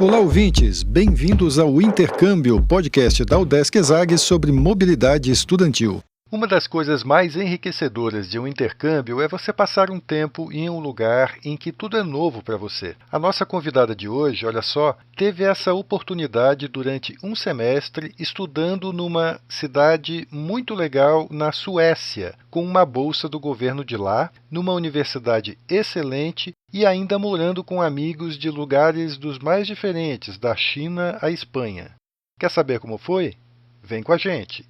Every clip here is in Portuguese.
Olá, ouvintes! Bem-vindos ao Intercâmbio, podcast da UDESC ESAG sobre mobilidade estudantil. Uma das coisas mais enriquecedoras de um intercâmbio é você passar um tempo em um lugar em que tudo é novo para você. A nossa convidada de hoje, olha só, teve essa oportunidade durante um semestre estudando numa cidade muito legal na Suécia, com uma bolsa do governo de lá, numa universidade excelente e ainda morando com amigos de lugares dos mais diferentes, da China à Espanha. Quer saber como foi? Vem com a gente!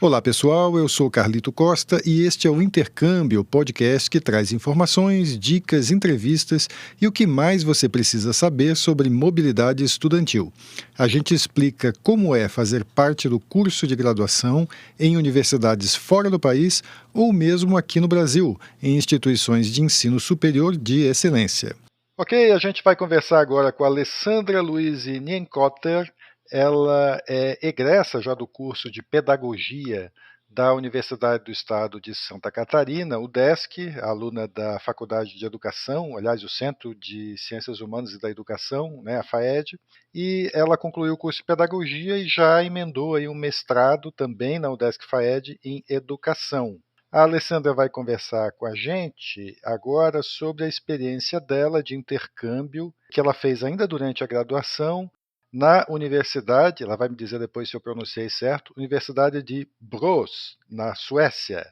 Olá pessoal, eu sou Carlito Costa e este é o Intercâmbio, podcast que traz informações, dicas, entrevistas e o que mais você precisa saber sobre mobilidade estudantil. A gente explica como é fazer parte do curso de graduação em universidades fora do país ou mesmo aqui no Brasil, em instituições de ensino superior de excelência. Ok, a gente vai conversar agora com a Alessandra Luizy Nienkotter. Ela é egressa já do curso de Pedagogia da Universidade do Estado de Santa Catarina, UDESC, aluna da Faculdade de Educação, aliás, o Centro de Ciências Humanas e da Educação, né, a FAED, e ela concluiu o curso de Pedagogia e já emendou aí um mestrado também na UDESC-FAED em Educação. A Alessandra vai conversar com a gente agora sobre a experiência dela de intercâmbio que ela fez ainda durante a graduação na universidade, ela vai me dizer depois se eu pronunciei certo, Universidade de Borås, na Suécia.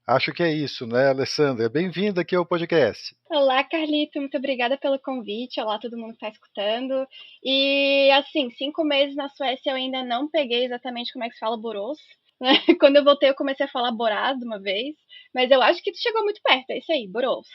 Acho que é isso, né, Alessandra? Bem-vinda aqui ao podcast. Olá, Carlito, muito obrigada pelo convite. Olá, todo mundo que está escutando. E, assim, 5 meses na Suécia eu ainda não peguei exatamente como é que se fala Borås, né? Quando eu voltei eu comecei a falar Borás de uma vez, mas eu acho que tu chegou muito perto, é isso aí, Borås.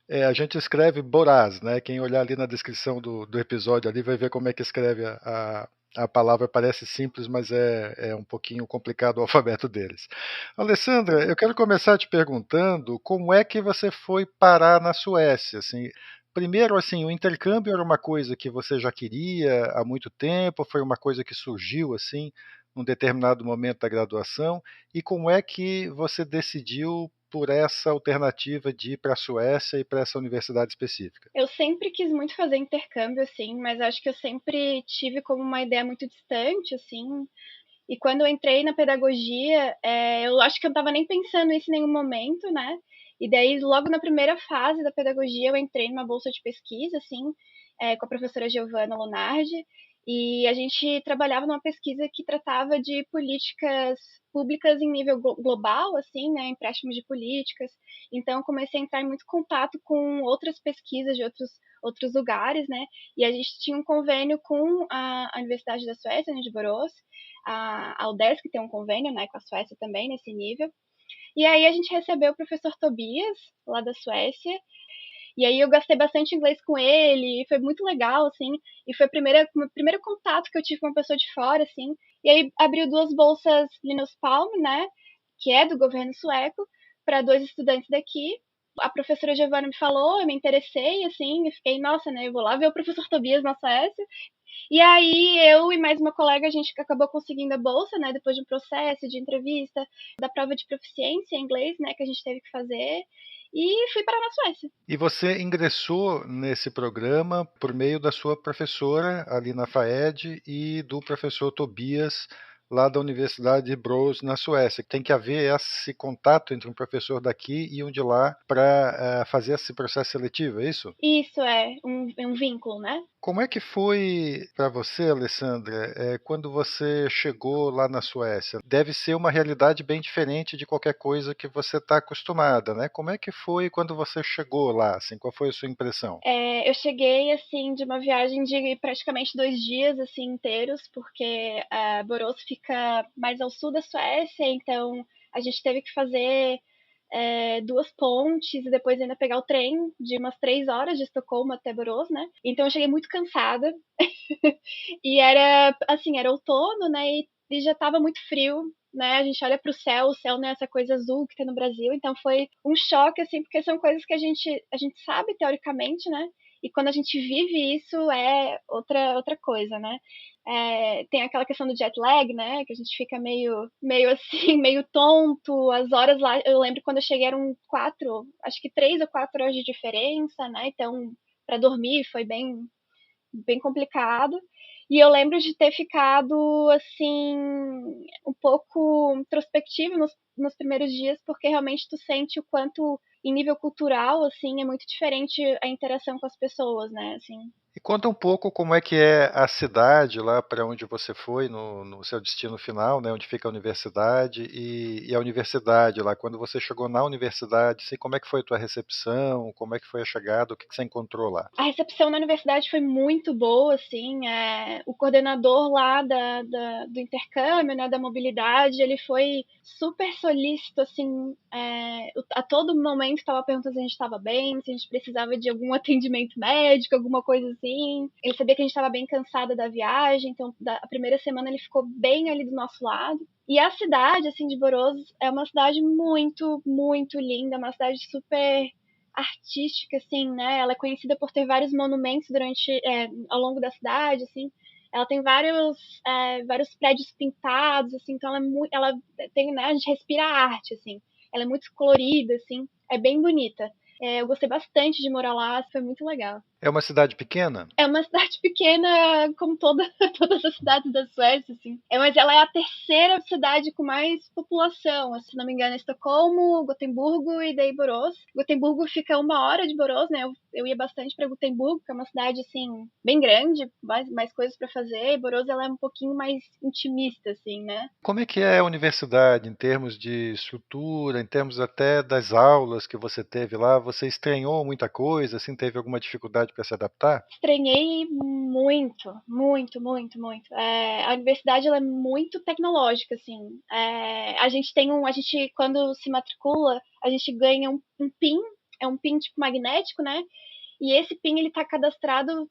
A gente escreve Boraz, né? Quem olhar ali na descrição do episódio ali vai ver como é que escreve a palavra. Parece simples, mas é um pouquinho complicado o alfabeto deles. Alessandra, eu quero começar te perguntando como é que você foi parar na Suécia, assim. Primeiro, assim, o intercâmbio era uma coisa que você já queria há muito tempo, foi uma coisa que surgiu, assim, num determinado momento da graduação, e como é que você decidiu por essa alternativa de ir para a Suécia e para essa universidade específica? Eu sempre quis muito fazer intercâmbio, assim, mas acho que eu sempre tive como uma ideia muito distante, assim. E quando eu entrei na pedagogia, eu acho que eu não estava nem pensando nisso em nenhum momento, né? E daí, logo na primeira fase da pedagogia, eu entrei numa bolsa de pesquisa, assim, com a professora Giovanna Lonardi, e a gente trabalhava numa pesquisa que tratava de políticas públicas em nível global, assim, né, empréstimos de políticas. Então, comecei a entrar em muito contato com outras pesquisas de outros lugares, né, e a gente tinha um convênio com a Universidade da Suécia, né, de Borås, a UDESC tem um convênio, né, com a Suécia também, nesse nível. E aí a gente recebeu o professor Tobias, lá da Suécia, e aí eu gastei bastante inglês com ele, e foi muito legal, assim, e foi o primeiro contato que eu tive com uma pessoa de fora, assim, e aí abriu 2 bolsas Linus Palm, né, que é do governo sueco, para 2 estudantes daqui. A professora Giovanna me falou, eu me interessei, assim, e fiquei, nossa, né, eu vou lá ver o professor Tobias na Suécia. E aí eu e mais uma colega, a gente acabou conseguindo a bolsa, né, depois de um processo de entrevista, da prova de proficiência em inglês, né, que a gente teve que fazer, e fui parar na Suécia. E você ingressou nesse programa por meio da sua professora ali na FAED e do professor Tobias lá da Universidade de Borås, na Suécia. Tem que haver esse contato entre um professor daqui e um de lá para fazer esse processo seletivo, é isso? Isso é um vínculo, né? Como é que foi para você, Alessandra, quando você chegou lá na Suécia? Deve ser uma realidade bem diferente de qualquer coisa que você está acostumada, né? Como é que foi quando você chegou lá? Assim, qual foi a sua impressão? Eu cheguei, assim, de uma viagem de praticamente 2 dias, assim, inteiros, porque Borås fica mais ao sul da Suécia, então a gente teve que fazer 2 pontes e depois ainda pegar o trem de umas 3 horas de Estocolmo até Borås, né? Então eu cheguei muito cansada. E era, assim, era outono, né? E já estava muito frio, né? A gente olha para o céu não é essa coisa azul que tem no Brasil. Então foi um choque, assim, porque são coisas que a gente sabe teoricamente, né? E quando a gente vive isso é outra coisa, né? Tem aquela questão do jet lag, né? Que a gente fica meio assim, meio tonto. As horas lá, eu lembro quando eu cheguei eram 4, acho que 3 ou 4 horas de diferença, né? Então, para dormir foi bem complicado. E eu lembro de ter ficado, assim, um pouco introspectiva nos primeiros dias, porque realmente tu sente o quanto, em nível cultural, assim, é muito diferente a interação com as pessoas, né, assim. E conta um pouco como é que é a cidade lá para onde você foi no seu destino final, né, onde fica a universidade e a universidade lá. Quando você chegou na universidade, assim, como é que foi a tua recepção? Como é que foi a chegada? O que você encontrou lá? A recepção na universidade foi muito boa, assim, o coordenador lá do intercâmbio, né, da mobilidade, ele foi super solícito, assim, a todo momento estava perguntando se a gente estava bem, se a gente precisava de algum atendimento médico, alguma coisa assim. Ele sabia que a gente estava bem cansada da viagem, então a primeira semana ele ficou bem ali do nosso lado. E a cidade, assim, de Borås é uma cidade muito, muito linda, uma cidade super artística, assim, né? Ela é conhecida por ter vários monumentos ao longo da cidade, assim. Ela tem vários prédios pintados, assim, então ela tem, né, a gente respira arte, assim. Ela é muito colorida, assim, é bem bonita. Eu gostei bastante de morar lá, foi muito legal. É uma cidade pequena? É uma cidade pequena, como todas as cidades da Suécia, assim. Mas ela é a terceira cidade com mais população. Se não me engano, é Estocolmo, Gotemburgo e daí Borås. Gotemburgo fica 1 hora de Borås, né? Eu ia bastante para Gotemburgo, que é uma cidade, assim, bem grande, mais coisas para fazer. E Borås, ela é um pouquinho mais intimista, assim, né? Como é que é a universidade em termos de estrutura, em termos até das aulas que você teve lá? Você estranhou muita coisa, assim, teve alguma dificuldade para se adaptar? Estranhei muito, muito, muito, muito. A universidade ela é muito tecnológica, assim. A gente quando se matricula, a gente ganha um PIN, é um PIN tipo magnético, né? E esse PIN ele tá cadastrado,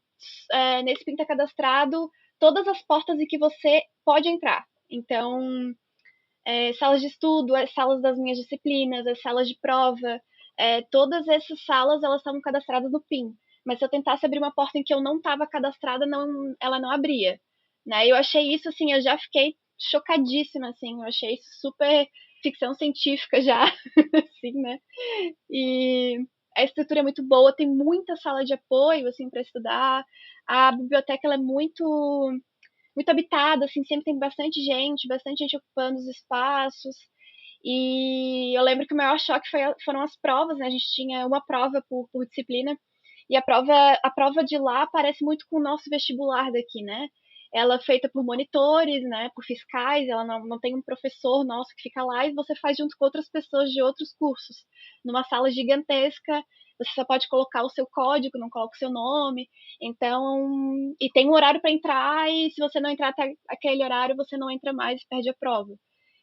nesse PIN tá cadastrado todas as portas em que você pode entrar. Então, salas de estudo, as salas das minhas disciplinas, as salas de prova, todas essas salas elas estavam cadastradas no PIN. Mas se eu tentasse abrir uma porta em que eu não estava cadastrada, ela não abria. Né? Eu achei isso assim, eu já fiquei chocadíssima, assim, eu achei isso super ficção científica já, assim, né? E a estrutura é muito boa, tem muita sala de apoio, assim, para estudar. A biblioteca ela é muito habitada, assim, sempre tem bastante gente ocupando os espaços. E eu lembro que o maior choque foram as provas, né? A gente tinha uma prova por disciplina, e a prova de lá parece muito com o nosso vestibular daqui, né? Ela é feita por monitores, né? Por fiscais, ela não tem um professor nosso que fica lá e você faz junto com outras pessoas de outros cursos, numa sala gigantesca. Você só pode colocar o seu código, não coloca o seu nome. Então, e tem um horário para entrar, e se você não entrar até aquele horário, você não entra mais e perde a prova.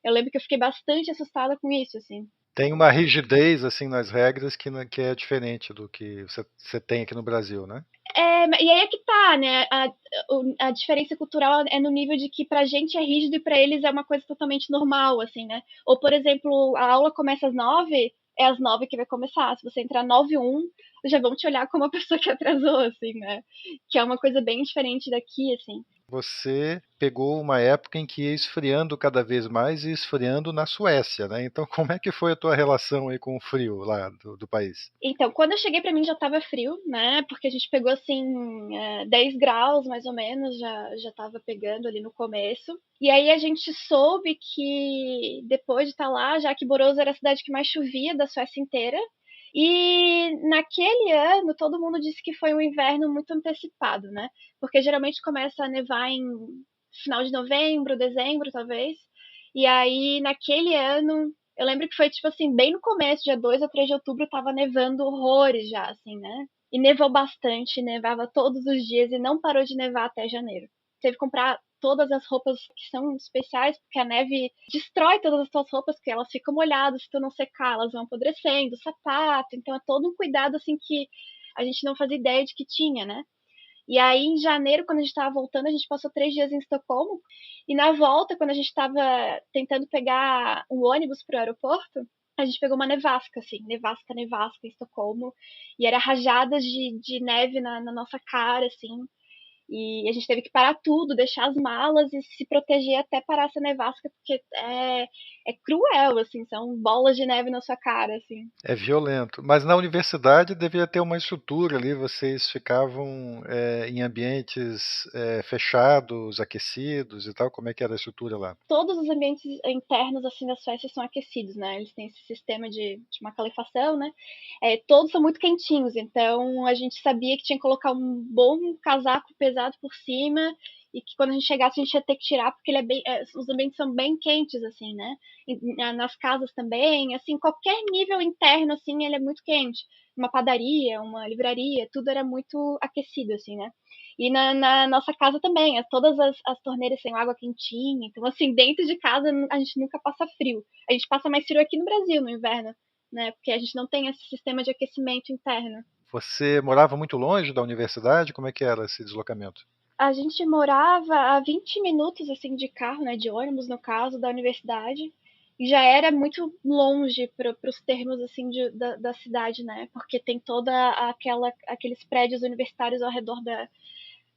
Eu lembro que eu fiquei bastante assustada com isso, assim. Tem uma rigidez, assim, nas regras que é diferente do que você tem aqui no Brasil, né? E aí é que tá, né? A diferença cultural é no nível de que pra gente é rígido e pra eles é uma coisa totalmente normal, assim, né? Ou, por exemplo, a aula começa às 9, é às 9 que vai começar. Se você entrar 9:01, já vão te olhar como uma pessoa que atrasou, assim, né? Que é uma coisa bem diferente daqui, assim. Você pegou uma época em que ia esfriando cada vez mais e esfriando na Suécia, né? Então, como é que foi a tua relação aí com o frio lá do país? Então, quando eu cheguei, pra mim já tava frio, né? Porque a gente pegou assim, 10 graus mais ou menos, já tava pegando ali no começo. E aí a gente soube que depois de estar lá, já que Borås era a cidade que mais chovia da Suécia inteira. E naquele ano, todo mundo disse que foi um inverno muito antecipado, né? Porque geralmente começa a nevar em final de novembro, dezembro, talvez. E aí, naquele ano, eu lembro que foi, tipo assim, bem no começo, dia 2 ou 3 de outubro, tava nevando horrores já, assim, né? E nevou bastante, nevava todos os dias e não parou de nevar até janeiro. Teve que comprar todas as roupas que são especiais, porque a neve destrói todas as tuas roupas, porque elas ficam molhadas, se tu não secar, elas vão apodrecendo, sapato, então é todo um cuidado, assim, que a gente não fazia ideia de que tinha, né? E aí, em janeiro, quando a gente estava voltando, a gente passou 3 dias em Estocolmo. E na volta, quando a gente estava tentando pegar um ônibus para o aeroporto, a gente pegou uma nevasca, assim, nevasca, nevasca em Estocolmo, e era rajadas de neve na nossa cara, assim, e a gente teve que parar tudo, deixar as malas e se proteger até parar essa nevasca, porque é cruel, assim, são bolas de neve na sua cara, assim. É violento. Mas na universidade devia ter uma estrutura ali, vocês ficavam em ambientes fechados, aquecidos e tal, como é que era a estrutura lá? Todos os ambientes internos assim da Suécia são aquecidos, né? Eles têm esse sistema de uma calefação, né? Todos são muito quentinhos, então a gente sabia que tinha que colocar um bom casaco pesado por cima e que quando a gente chegasse a gente ia ter que tirar porque os ambientes são bem quentes assim, né? Nas casas também, assim, qualquer nível interno assim ele é muito quente. Uma padaria, uma livraria, tudo era muito aquecido assim, né? E na nossa casa também, todas as torneiras têm água quentinha. Então, assim, dentro de casa a gente nunca passa frio. A gente passa mais frio aqui no Brasil, no inverno, né? Porque a gente não tem esse sistema de aquecimento interno. Você morava muito longe da universidade? Como é que era esse deslocamento? A gente morava a 20 minutos, assim, de carro, né? De ônibus, no caso, da universidade. E já era muito longe para os termos, assim, da cidade, né? Porque tem aqueles prédios universitários ao redor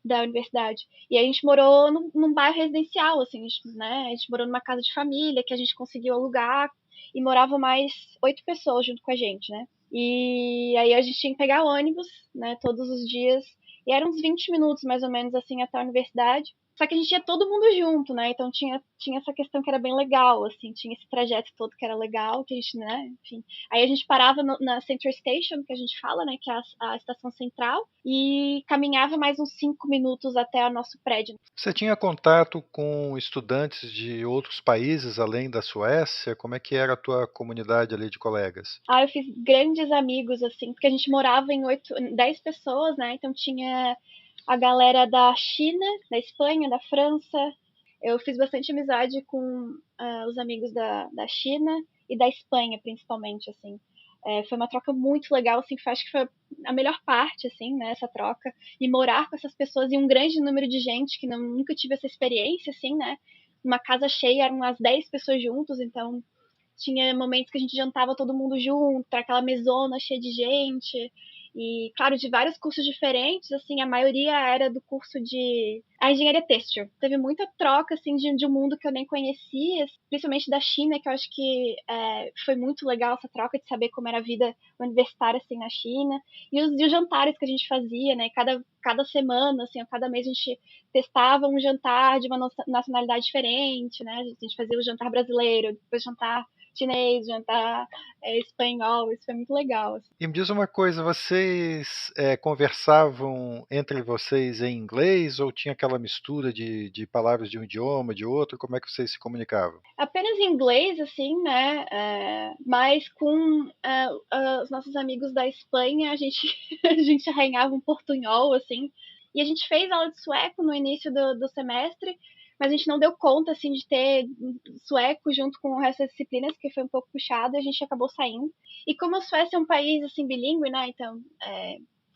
da universidade. E a gente morou num bairro residencial, assim, né? A gente morou numa casa de família que a gente conseguiu alugar e morava mais 8 pessoas junto com a gente, né? E aí a gente tinha que pegar ônibus, né, todos os dias. E eram uns 20 minutos, mais ou menos, assim, até a universidade. Só que a gente ia todo mundo junto, né? Então tinha essa questão que era bem legal, assim, tinha esse trajeto todo que era legal, que a gente, né, enfim. Aí a gente parava na Center Station, que a gente fala, né, que é a estação central, e caminhava mais uns 5 minutos até o nosso prédio. Você tinha contato com estudantes de outros países além da Suécia? Como é que era a tua comunidade ali de colegas? Eu fiz grandes amigos, assim, porque a gente morava em 10 pessoas, né? Então tinha a galera da China, da Espanha, da França. Eu fiz bastante amizade com os amigos da China e da Espanha, principalmente, assim. Foi uma troca muito legal, assim, acho que foi a melhor parte, assim, né, essa troca. E morar com essas pessoas e um grande número de gente que nunca tive essa experiência, assim, né? Uma casa cheia, eram umas 10 pessoas juntos, então tinha momentos que a gente jantava todo mundo junto, aquela mesona cheia de gente. E, claro, de vários cursos diferentes, assim, a maioria era do curso de a engenharia têxtil. Teve muita troca, assim, de um mundo que eu nem conhecia, principalmente da China, que eu acho que foi muito legal essa troca de saber como era a vida universitária, assim, na China. E os jantares que a gente fazia, né, cada semana, assim, a cada mês a gente testava um jantar de uma nacionalidade diferente, né, a gente fazia o jantar brasileiro, depois jantar chinês, jantar espanhol, isso foi muito legal. Assim. E me diz uma coisa, vocês conversavam entre vocês em inglês ou tinha aquela mistura de palavras de um idioma, de outro? Como é que vocês se comunicavam? Apenas em inglês, assim, né? Mas com os nossos amigos da Espanha, a gente, a gente arranhava um portunhol, assim. E a gente fez aula de sueco no início do semestre, mas a gente não deu conta, assim, de ter sueco junto com o resto das disciplinas, que foi um pouco puxado, e a gente acabou saindo. E como a Suécia é um país, assim, bilíngue, né? Então,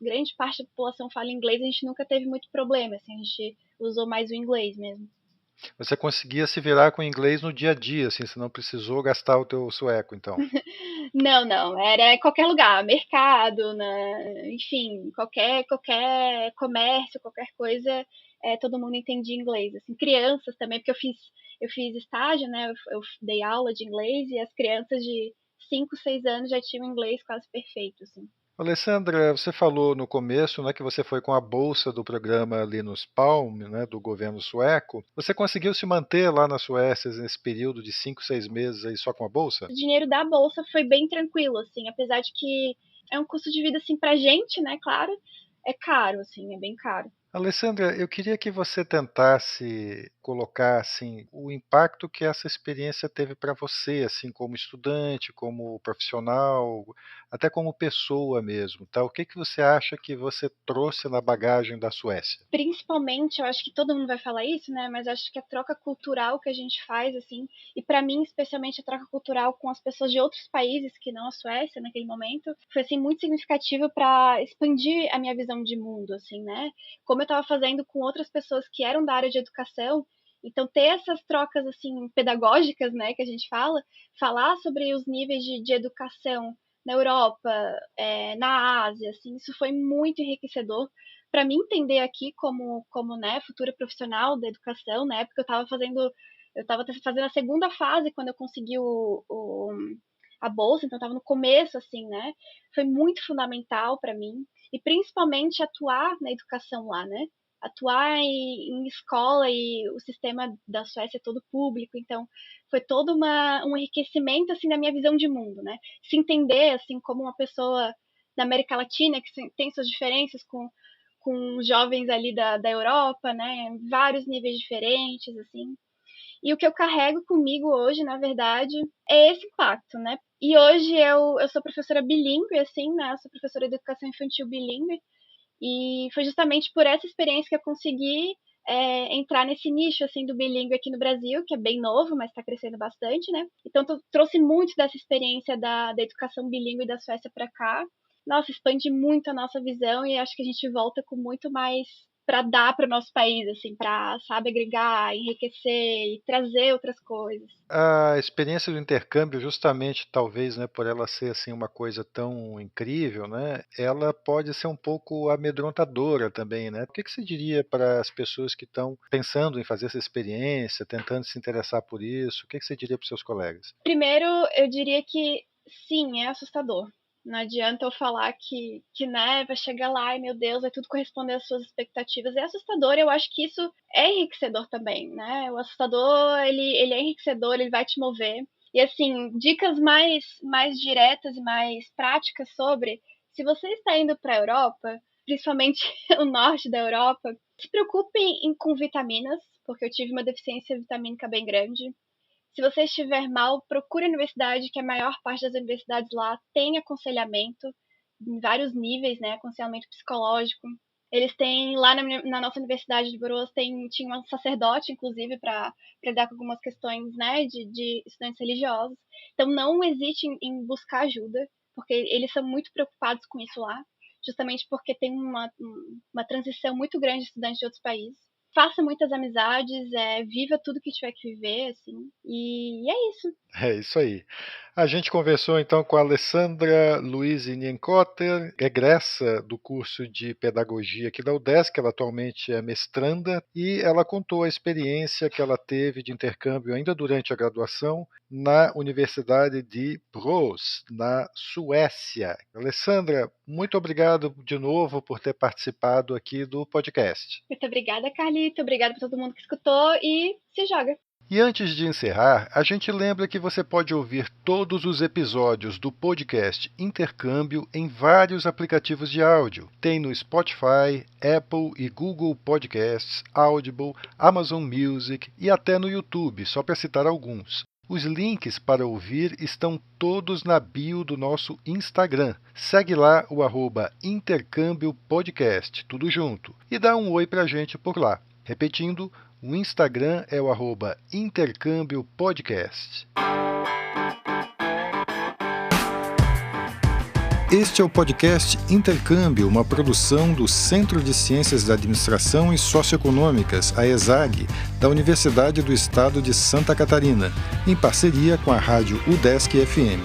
grande parte da população fala inglês, a gente nunca teve muito problema, assim, a gente usou mais o inglês mesmo. Você conseguia se virar com o inglês no dia a dia, assim, você não precisou gastar o teu sueco, então. Não, não, era em qualquer lugar, mercado, enfim, qualquer comércio, qualquer coisa, todo mundo entendia inglês. Assim, crianças também, porque eu fiz estágio, né? Eu dei aula de inglês e as crianças de 5, 6 anos já tinham inglês quase perfeito, assim. Alessandra, você falou no começo, né, que você foi com a bolsa do programa Linus Palm, né, do governo sueco. Você conseguiu se manter lá na Suécia nesse período de 5, 6 meses aí só com a bolsa? O dinheiro da bolsa foi bem tranquilo, assim, apesar de que é um custo de vida, assim, pra gente, né, claro, é caro, assim, é bem caro. Alessandra, eu queria que você tentasse colocar assim o impacto que essa experiência teve para você, assim como estudante, como profissional, até como pessoa mesmo, tá? O que que você acha que você trouxe na bagagem da Suécia? Principalmente, eu acho que todo mundo vai falar isso, né? Mas acho que a troca cultural que a gente faz, assim, e para mim, especialmente a troca cultural com as pessoas de outros países que não a Suécia naquele momento, foi assim muito significativo para expandir a minha visão de mundo, assim, né? Como eu estava fazendo com outras pessoas que eram da área de educação Então, ter essas trocas, assim, pedagógicas, né, que a gente falar sobre os níveis de educação na Europa, na Ásia, assim, isso foi muito enriquecedor para mim entender aqui como né, futura profissional da educação, né, porque eu estava fazendo a segunda fase quando eu consegui a bolsa, então eu estava no começo, assim, né, foi muito fundamental para mim, e principalmente atuar na educação lá, né, atuar em escola, e o sistema da Suécia é todo público, então foi todo um enriquecimento, assim, da minha visão de mundo, né, se entender, assim, como uma pessoa da América Latina, que tem suas diferenças com jovens ali da Europa, né, vários níveis diferentes, assim, e o que eu carrego comigo hoje, na verdade, é esse impacto, né? E hoje eu sou professora bilíngue, assim, né? Eu sou professora de educação infantil bilíngue. E foi justamente por essa experiência que eu consegui entrar nesse nicho, assim, do bilíngue aqui no Brasil, que é bem novo, mas está crescendo bastante, né? Então, trouxe muito dessa experiência da educação bilíngue da Suécia para cá. Nossa, expande muito a nossa visão e acho que a gente volta com muito mais para dar para o nosso país, assim, para, sabe, agregar, enriquecer e trazer outras coisas. A experiência do intercâmbio, justamente, talvez, né, por ela ser assim uma coisa tão incrível, né, ela pode ser um pouco amedrontadora também, né? O que você diria para as pessoas que estão pensando em fazer essa experiência, tentando se interessar por isso? O que você diria para os seus colegas? Primeiro, eu diria que sim, é assustador. Não adianta eu falar né, vai chegar lá e, meu Deus, vai tudo corresponder às suas expectativas. É assustador, eu acho que isso é enriquecedor também, né? O assustador, ele é enriquecedor, ele vai te mover. E, assim, dicas mais diretas e mais práticas sobre, se você está indo para a Europa, principalmente o norte da Europa, se preocupe com vitaminas, porque eu tive uma deficiência vitamínica bem grande. Se você estiver mal, procure a universidade, que a maior parte das universidades lá tem aconselhamento em vários níveis, né? Aconselhamento psicológico. Eles têm, lá na nossa universidade de Borås, tinha um sacerdote, inclusive, para lidar com algumas questões, né, de estudantes religiosos. Então, não hesite em buscar ajuda, porque eles são muito preocupados com isso lá, justamente porque tem uma transição muito grande de estudantes de outros países. Faça muitas amizades, viva tudo que tiver que viver, assim, e é isso. É isso aí. A gente conversou então com a Alessandra Luiz Nienkotter, egressa do curso de Pedagogia aqui da UDESC, ela atualmente é mestranda, e ela contou a experiência que ela teve de intercâmbio ainda durante a graduação na Universidade de Borås, na Suécia. Alessandra, muito obrigado de novo por ter participado aqui do podcast. Muito obrigada, Carlito, obrigada por todo mundo que escutou e se joga! E antes de encerrar, a gente lembra que você pode ouvir todos os episódios do podcast Intercâmbio em vários aplicativos de áudio. Tem no Spotify, Apple e Google Podcasts, Audible, Amazon Music e até no YouTube, só para citar alguns. Os links para ouvir estão todos na bio do nosso Instagram. Segue lá o @Intercâmbio Podcast, tudo junto, e dá um oi pra gente por lá. Repetindo, o Instagram é o @Intercâmbio Podcast. Este é o podcast Intercâmbio, uma produção do Centro de Ciências da Administração e Socioeconômicas, a ESAG, da Universidade do Estado de Santa Catarina, em parceria com a rádio UDESC FM.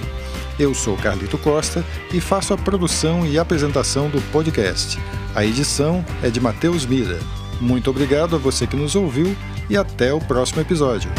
Eu sou Carlito Costa e faço a produção e apresentação do podcast. A edição é de Matheus Mira. Muito obrigado a você que nos ouviu e até o próximo episódio.